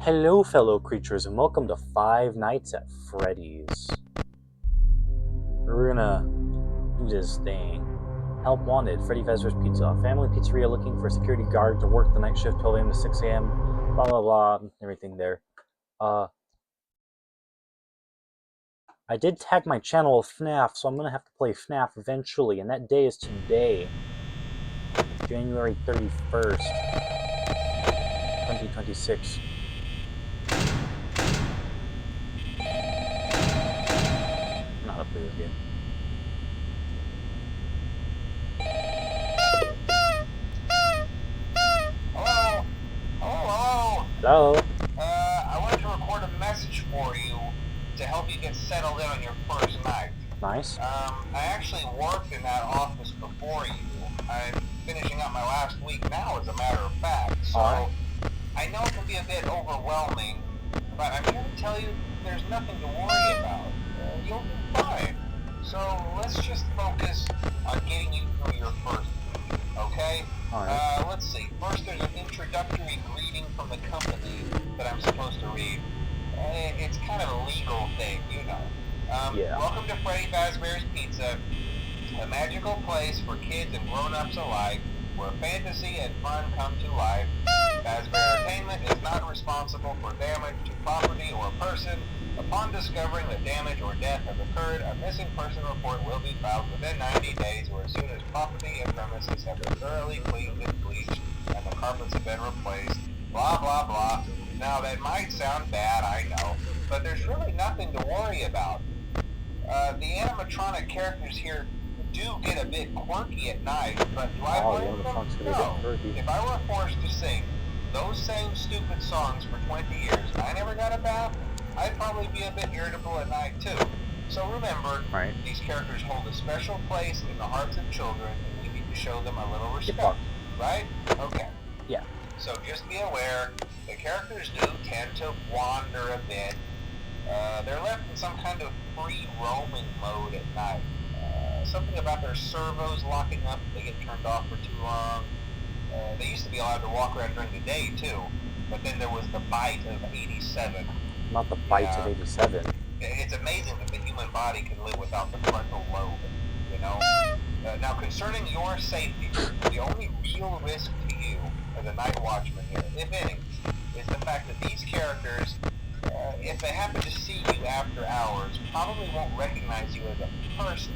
Hello, fellow creatures, and welcome to Five Nights at Freddy's. We're gonna do this thing. Help wanted, Freddy Fazbear's Pizza. Family pizzeria looking for a security guard to work the night shift, 12 a.m. to 6 a.m. Blah, blah, blah, everything there. I did tag my channel with FNAF, so I'm gonna have to play FNAF eventually, and that day is today. January 31st, 2026. I'm not gonna play this game. Hello? I wanted to record a message for you to help you get settled in on your first night. Nice. I actually worked in that office before you. I'm finishing up my last week now, as a matter of fact. So, I know it can be a bit overwhelming, but I'm here to tell you there's nothing to worry about. You'll be fine. So, let's just focus on getting you through your first week, okay? Alright. Let's see. First, there's an introductory greeting from the company that I'm supposed to read. It's kind of a legal thing, you know. Yeah. Welcome to Freddy Fazbear's Pizza, a magical place for kids and grown-ups alike, where fantasy and fun come to life. Fazbear Entertainment is not responsible for damage to property or person. Upon discovering that damage or death has occurred, a missing person report will be filed within 90 days or as soon as property and premises have been thoroughly cleaned and bleached and the carpets have been replaced. Blah, blah, blah. Now, that might sound bad, I know, but there's really nothing to worry about. The animatronic characters here do get a bit quirky at night, but do I blame them? No. If I were forced to sing those same stupid songs for 20 years and I never got a bath, I'd probably be a bit irritable at night too. So remember, these characters hold a special place in the hearts of children, and we need to show them a little respect, right? Okay. Yeah. So just be aware, the characters do tend to wander a bit. They're left in some kind of free roaming mode at night. Something about their servos locking up if they get turned off for too long. They used to be allowed to walk around during the day too, but then there was the bite of 87. Not the bite of 87. It's amazing that the human body can live without the frontal lobe, you know? Now, concerning your safety, the only real risk to you as a night watchman here, if any, is the fact that these characters, if they happen to see you after hours, probably won't recognize you as a person.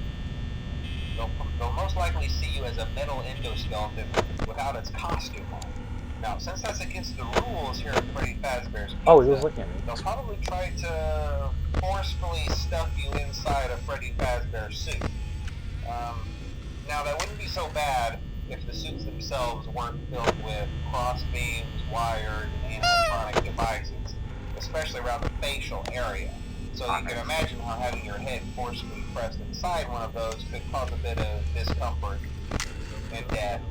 They'll most likely see you as a metal endoskeleton without its costume on. Now, since that's against the rules here at Freddy Fazbear's Pizza, oh, he was looking at me. They'll probably try to forcefully stuff you inside a Freddy Fazbear suit. Now, that wouldn't be so bad if the suits themselves weren't filled with cross beams, wired, and animatronic devices, especially around the facial area. So you can imagine how having your head forcefully pressed inside one of those could cause a bit of discomfort and death.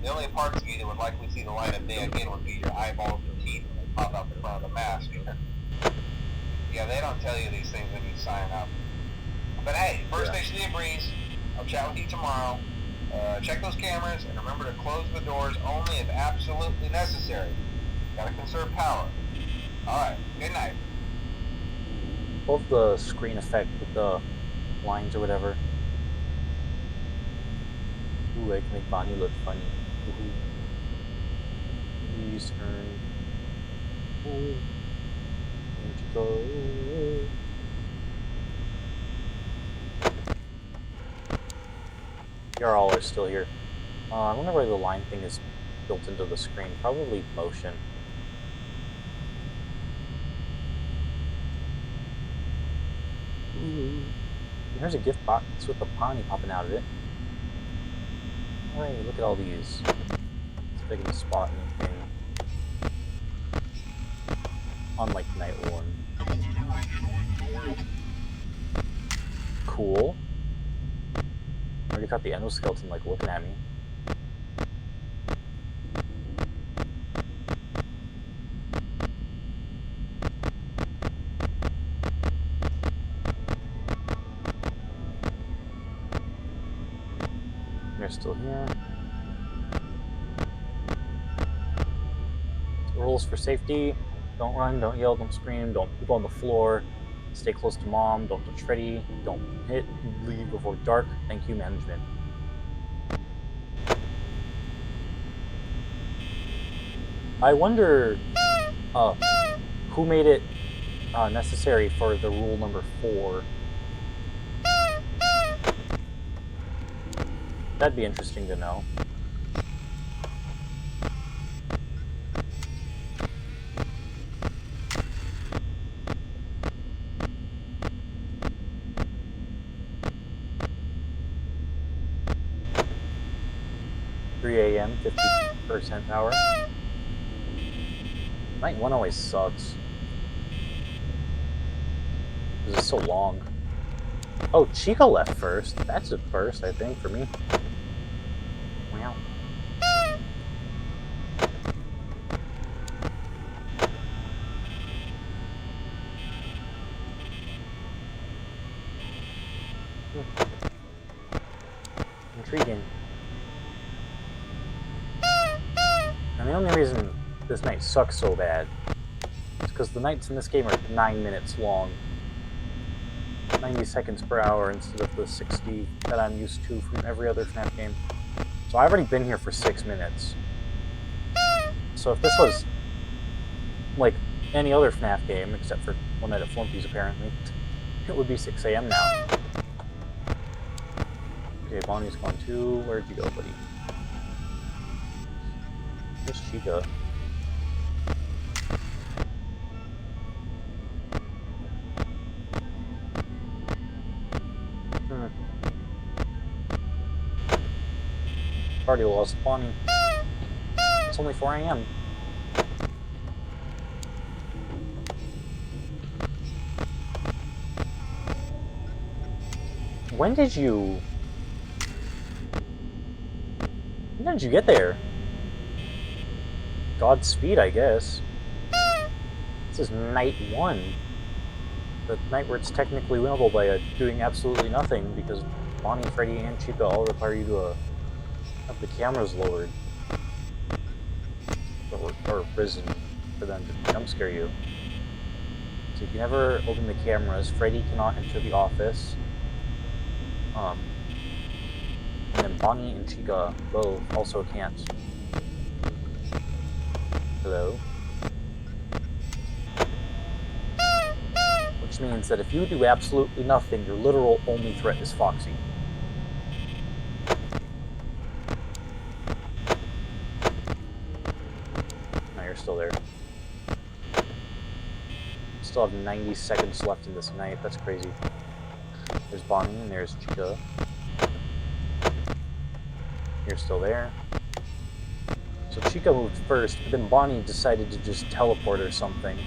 The only parts of you that would likely see the light of day again would be your eyeballs and teeth when they pop out the front of the mask. Yeah, they don't tell you these things when you sign up. But hey, first station of the breeze. I'll chat with you tomorrow. Check those cameras and remember to close the doors only if absolutely necessary. Gotta conserve power. Alright, good night. Love the screen effect with the lines or whatever. Ooh, I can make Bonnie look funny. Please turn. Ooh. Where'd you go? You're all are still here. I wonder why the line thing is built into the screen. Probably motion. Ooh. Here's a gift box with a pony popping out of it. Hey, look at all these. Let's see if I can spot anything. Unlike night one. Cool. I already got the endoskeleton like looking at me. They're still here. rules for safety. Don't run, don't yell, don't scream, don't poop on the floor. Stay close to mom, don't touch Freddy, don't hit, leave before dark. Thank you, management. I wonder who made it necessary for the rule number 4. That'd be interesting to know. A.m. 50% power. Night 1 always sucks. This is so long. Oh, Chica left first. That's a first, I think, for me. Wow. Intriguing. And the only reason this night sucks so bad is because the nights in this game are 9 minutes long. 90 seconds per hour instead of the 60 that I'm used to from every other FNAF game. So I've already been here for 6 minutes. So if this was like any other FNAF game, except for One Night at Flumpy's apparently, it would be 6 a.m. now. Okay, Bonnie's gone too. Where'd you go, buddy? Where's Chica? Already lost Bonnie. It's only 4 a.m. When did you get there? Godspeed, I guess. This is night 1. The night where it's technically winnable by doing absolutely nothing, because Bonnie, Freddy, and Chica all require you to have the cameras lowered. Or risen for them to jump scare you. So you can never open the cameras. Freddy cannot enter the office. And then Bonnie and Chica both also can't. Hello? Which means that if you do absolutely nothing, your literal only threat is Foxy. Now you're still there. Still have 90 seconds left in this night. That's crazy. There's Bonnie and there's Chica. You're still there. So Chica moved first, but then Bonnie decided to just teleport or something.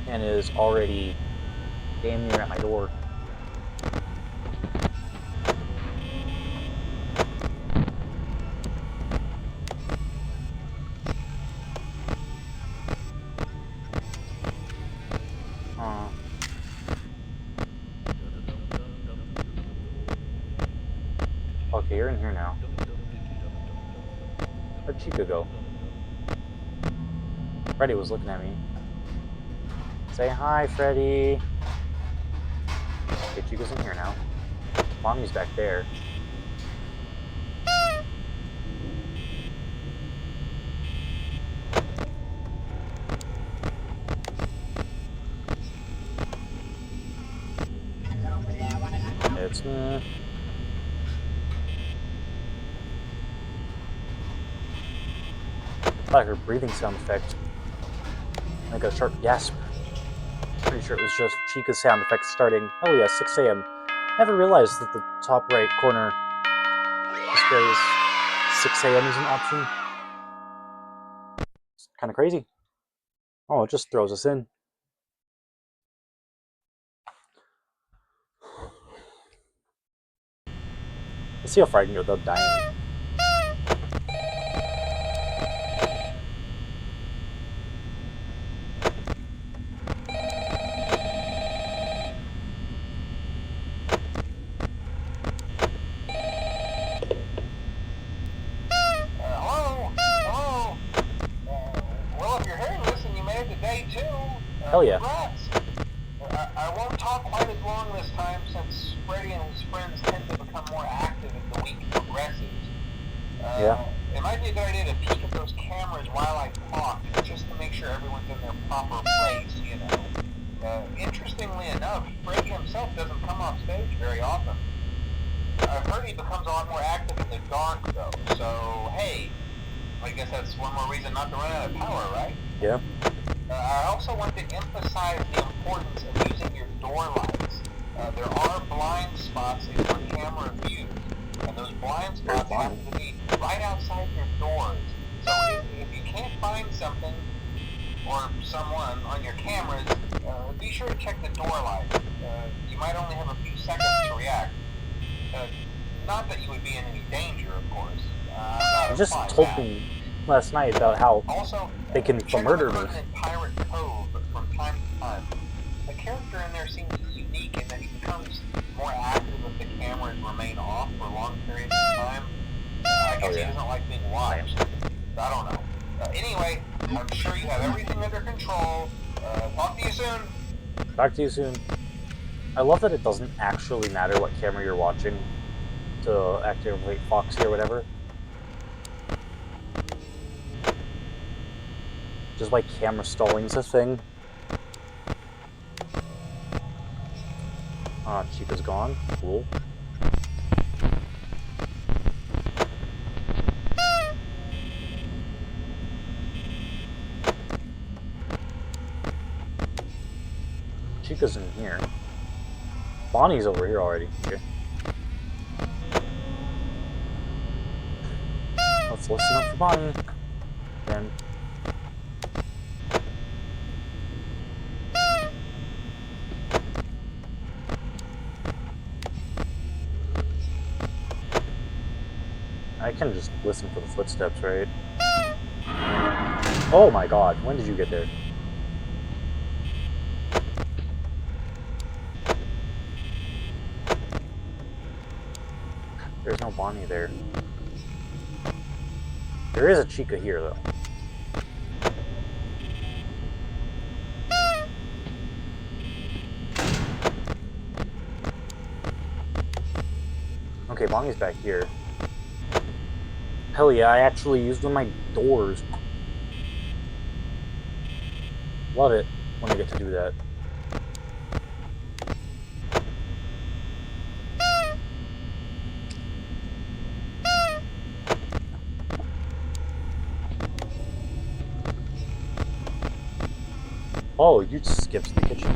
And is already damn near at my door. Okay, you're in here now. Where'd Chica go? Freddy was looking at me. Say hi, Freddy. Okay, Chica's in here now. Bonnie's back there. It's me. I heard breathing sound effect. Like a sharp gasp. Pretty sure it was just Chica's sound effects starting. Oh yeah, 6 a.m. Never realized that the top right corner displays 6 a.m. as an option. It's kind of crazy. Oh, it just throws us in. Let's see how far I can go without dying. day 2. Hell yeah. Congrats. I won't talk quite as long this time since Freddy and his friends tend to become more active as the week progresses. Yeah. It might be a good idea to peek at those cameras while I talk, just to make sure everyone's in their proper place, you know. Interestingly enough, Freddy himself doesn't come off stage very often. I've heard he becomes a lot more active in the dark, though, so hey, I guess that's one more reason not to run out of power, right? Yeah. I also want to emphasize the importance of using your door lights. There are blind spots in your camera views, and those blind spots happen to be right outside your doors. So if you can't find something or someone on your cameras, be sure to check the door light. You might only have a few seconds to react. Not that you would be in any danger, of course. You just told me last night about how also, they can murder me. in Pirate Cove from time to time. The character in there seems unique in that he becomes more active if the cameras remain off for long periods of time. I guess he doesn't like being watched. I don't know. Anyway, I'm sure you have everything under control. Talk to you soon. Talk to you soon. I love that it doesn't actually matter what camera you're watching to activate Foxy or whatever. Just like camera stalling's a thing. Chica's gone. Cool. Chica's in here. Bonnie's over here already. Okay. Let's listen up for Bonnie. Then. I can just listen for the footsteps, right? Oh my god, when did you get there? There's no Bonnie there. There is a Chica here, though. Okay, Bonnie's back here. Hell yeah, I actually used one of my doors. Love it when I get to do that. Oh, you just skipped the kitchen.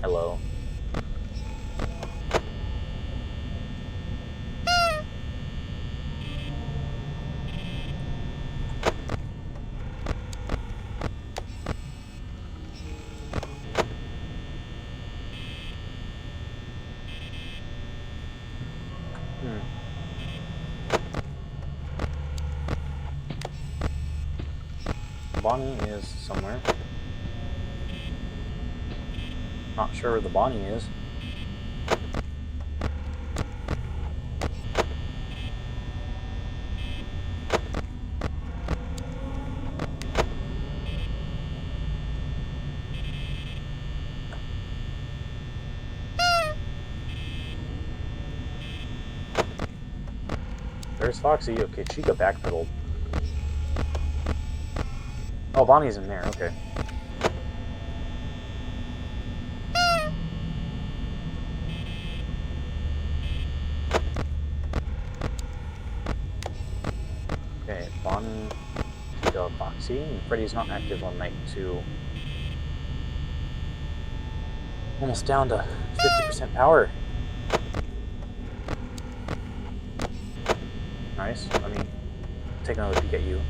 Hello. Bonnie is somewhere. Not sure where the Bonnie is. There's Foxy. Okay, Chica backpedaled. Oh, Bonnie's in there. Okay. Okay, Bonnie, Chica, Foxy, and Freddy's not active on night 2. Almost down to 50% power. Nice. Let me take another peek at you.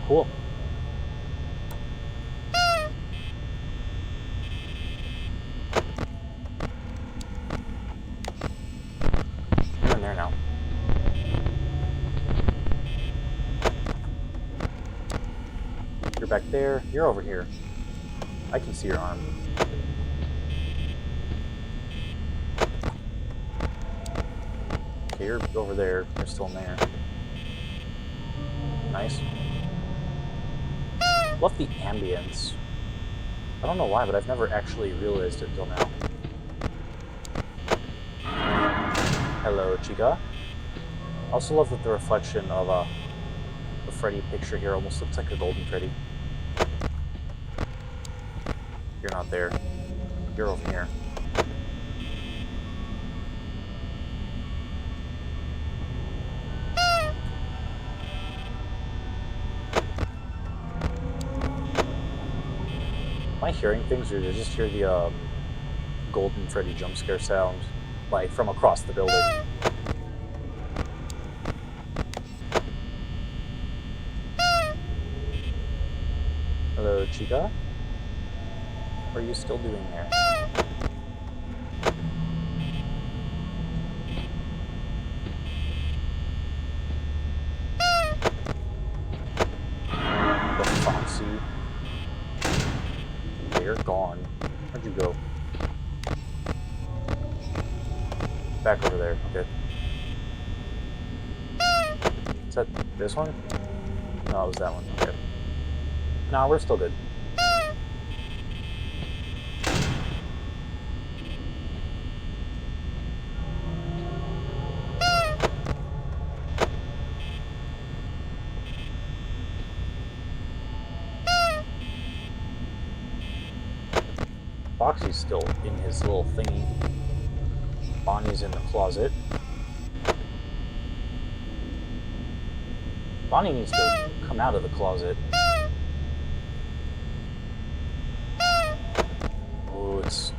Cool. You're in there now. You're back there. You're over here. I can see your arm. Okay, you're over there. You're still in there. Nice. Love the ambience. I don't know why, but I've never actually realized it till now. Hello, chica. I also love that the reflection of the Freddy picture here almost looks like a golden Freddy. You're not there. You're over here. Am I hearing things, or did I just hear the golden Freddy jump scare sound, like from across the building? Hello, chica? What are you still doing there? The Foxy. They're gone. Where'd you go? Back over there. Okay. Is that this one? No, it was that one. Okay. Nah, we're still good. Foxy's still in his little thingy. Bonnie's in the closet. Bonnie needs to come out of the closet. Oh, it's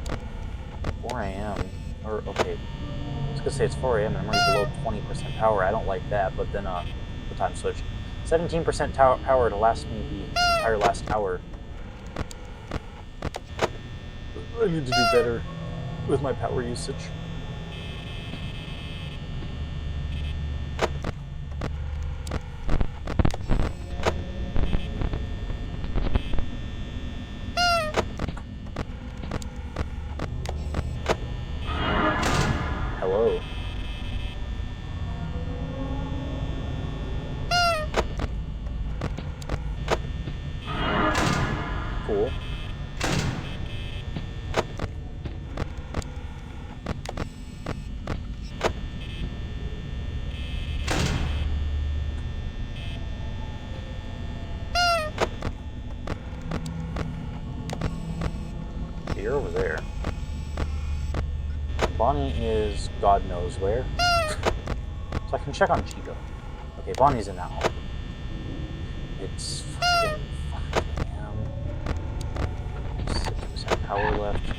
4 a.m. Or, okay. I was gonna say it's 4 a.m. and I'm already below 20% power. I don't like that, but then, the time switch. 17% power to last me the entire last hour. I need to do better with my power usage. Hello. Cool. You're over there. Bonnie is God knows where. So I can check on Chico. Okay, Bonnie's in that home. It's fucking 5 a.m. 6% power left.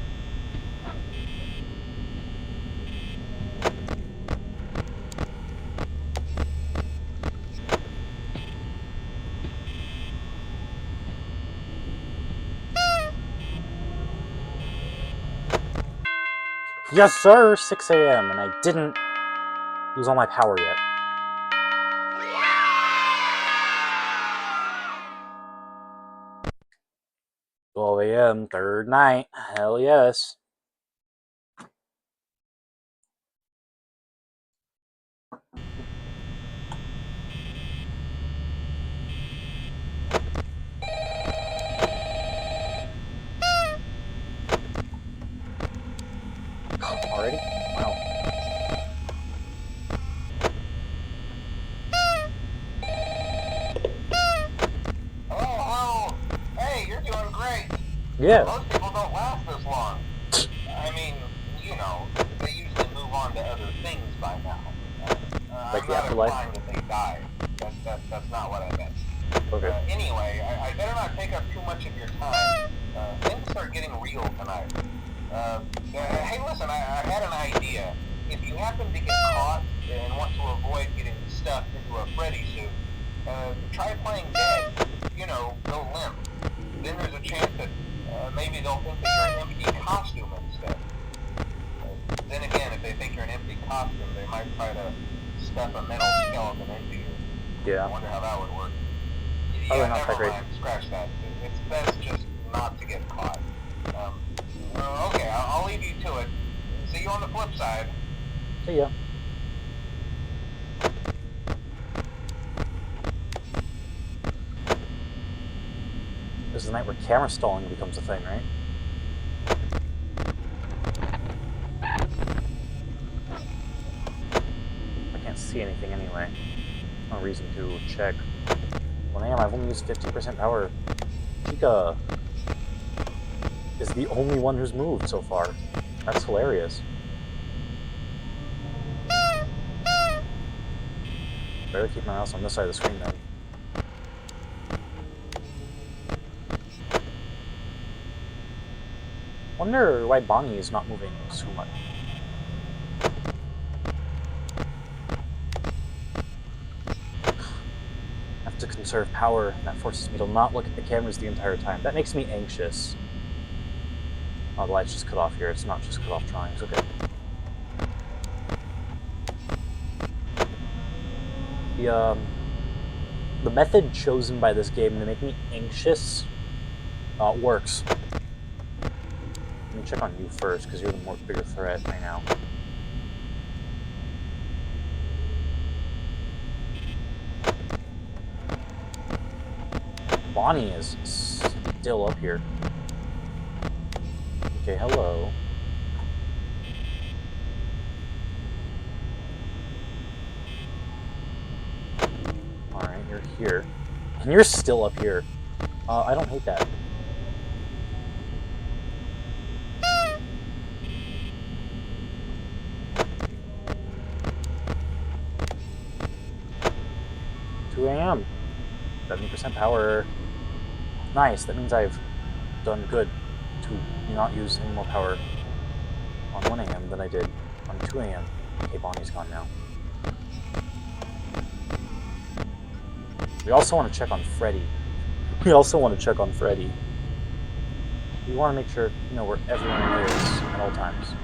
Yes, sir! 6 a.m. and I didn't lose all my power yet. Yeah! 12 a.m., third night. Hell yes. Already? Wow. Oh, hey, you're doing great. Yeah. Most people don't last this long. I mean, you know, they usually move on to other things by now. Like I'm the not afterlife? implying that they die. That's not what I meant. Okay. Anyway, I better not take up too much of your time. Things are getting real tonight. Hey, listen, I had an idea. If you happen to get caught and want to avoid getting stuffed into a Freddy suit, try playing dead. You know, go limp. Then there's a chance that maybe they'll think that you're an empty costume instead. Then again, if they think you're an empty costume, they might try to stuff a metal skeleton into you. Yeah. I wonder how that would work. Probably Yeah, not that never great. mind. Scratch that. It's best just not to get caught. See ya. This is the night where camera stalling becomes a thing, right? I can't see anything anyway. No reason to check. 1 a.m. I've only used 15% power. Pika is the only one who's moved so far. That's hilarious. Better keep my mouse on this side of the screen then. Wonder why Bonnie is not moving so much. I have to conserve power. That forces me to not look at the cameras the entire time. That makes me anxious. Oh, the light's just cut off here. It's not just cut off drawings. Okay. The method chosen by this game to make me anxious works. Let me check on you first, because you're the bigger threat right now. Bonnie is still up here. Okay, hello. Alright, you're here. And you're still up here. I don't hate that. A.m. 70% power. Nice, that means I've done good to not use any more power on 1 a.m. than I did on 2 a.m. Okay, Bonnie's gone now. We also want to check on Freddy. We want to make sure, you know, where everyone is at all times.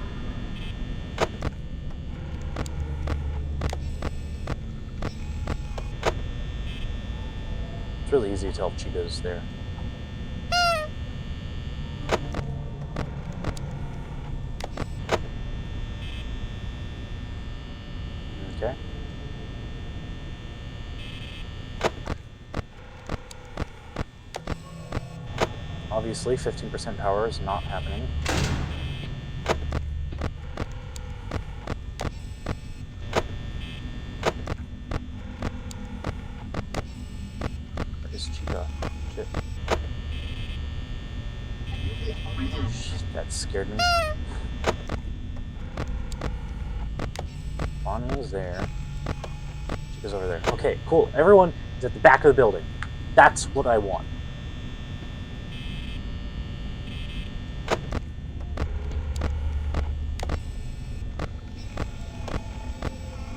It's really easy to tell if Chica's there. Okay. Obviously, 15% power is not happening. Where is Chica? Shit. Shit, that scared me. Bonnie is there. Chica's over there. Okay, cool. Everyone is at the back of the building. That's what I want.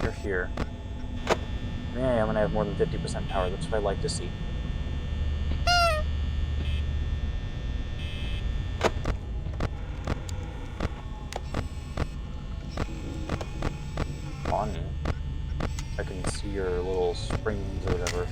You're here. Yeah, I'm gonna have more than 50% power. That's what I like to see. Bonnie. I can see your little springs or whatever.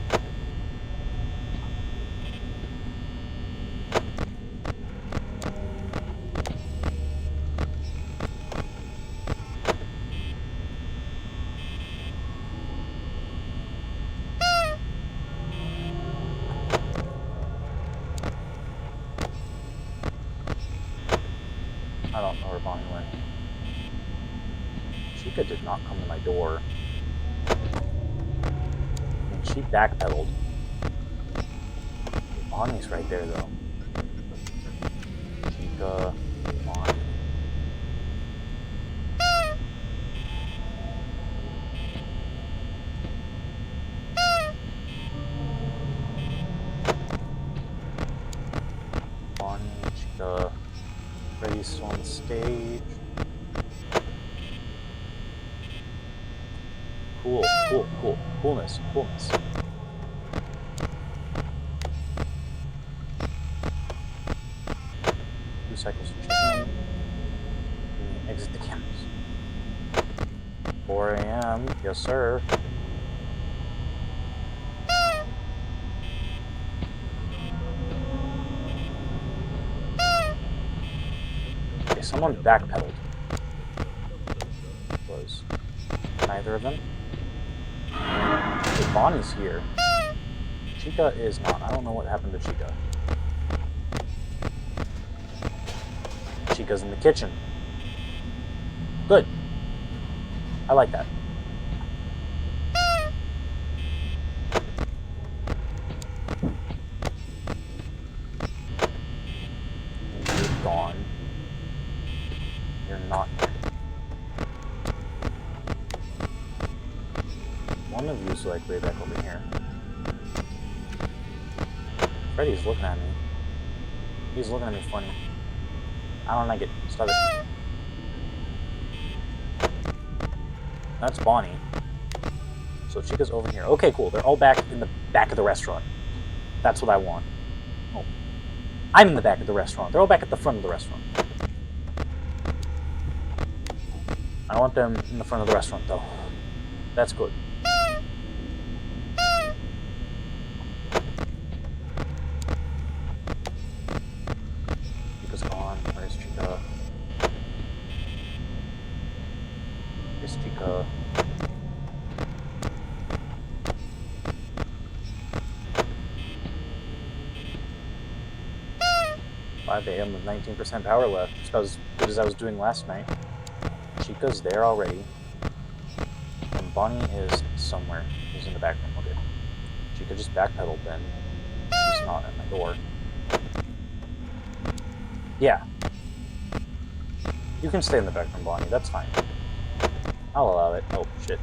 I don't know where Bonnie went. Chica did not come to my door. I mean, she backpedaled. Bonnie's right there, though. Chica, Bonnie. Bonnie, Chica. Freddy's still on the stage. Cool. Coolness. 2 cycles of chicken. Exit the cameras. 4 a.m. Yes, sir. Okay, someone backpedaled. Was. either of them. Okay, Bonnie's here. Chica is not. I don't know what happened to Chica. Chica's in the kitchen. Good. I like that. You're gone. You're not here. One of you's like way back over here. Freddy's looking at me. He's looking at me funny. I don't like it. Stop it. That's Bonnie. So Chica's over here. Okay, cool. They're all back in the back of the restaurant. That's what I want. Oh. I'm in the back of the restaurant. They're all back at the front of the restaurant. I want them in the front of the restaurant, though. That's good. Chica's gone. Where's Chica? Where's Chica? 5 a.m. with 19% power left. Just about as good as I was doing last night. Chica's there already. And Bonnie is somewhere. She's in the back room. Okay. Chica just backpedaled then. She's not at my door. Yeah. You can stay in the back room, Bonnie. That's fine. I'll allow it. Oh, shit.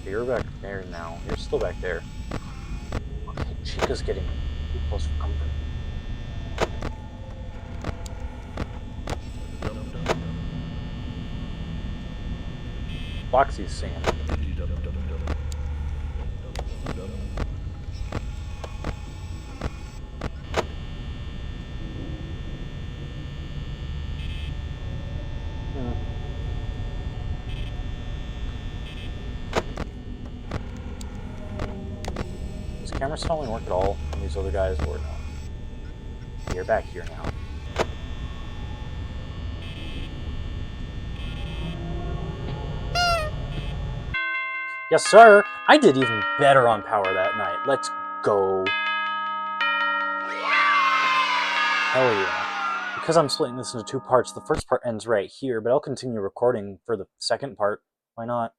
You're back there now. You're still back there. Okay, Chica's getting too close for comfort. Foxy's singing. Does the camera stalling work at all on these other guys or no? You're back here now. Yes, sir! I did even better on power that night. Let's go. Hell yeah. Because I'm splitting this into 2 parts, the first part ends right here, but I'll continue recording for the second part. Why not?